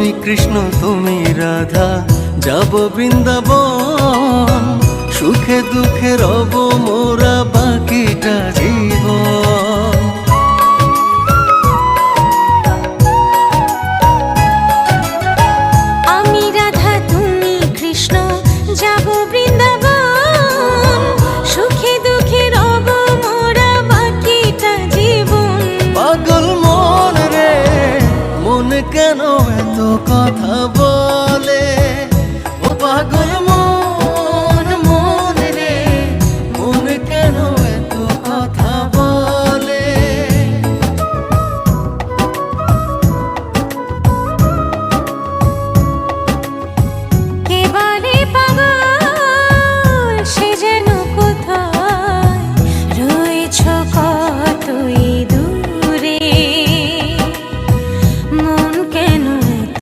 আমি কৃষ্ণ তুমি রাধা, যাব বৃন্দাবন, সুখে দুঃখে রব মোরা বাকিটা জীবন। আমি রাধা তুমি কৃষ্ণ, যাব বৃন্দাবন, সুখে দুঃখে রব মোরা বাকিটা জীবন। পাগল মন রে, মনে কেন এত কথা